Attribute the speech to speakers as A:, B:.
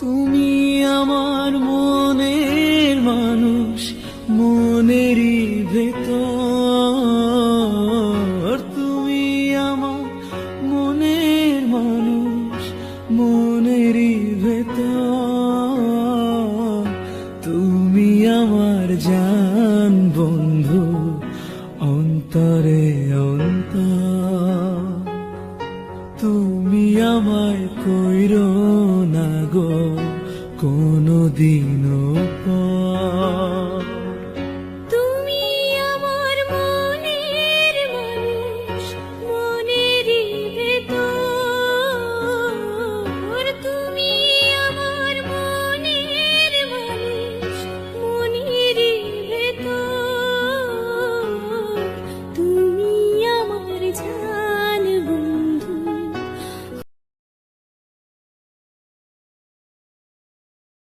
A: তুমি আমার মনের মানুষ, মনেরই ভেতর। তুমি আমার মনের মানুষ, মনেরই ভেতর। তুমি আমার জান বন্ধু, অন্তরে অন্তর। তুমি আমায় কইরো না গো কোনদিনও পর।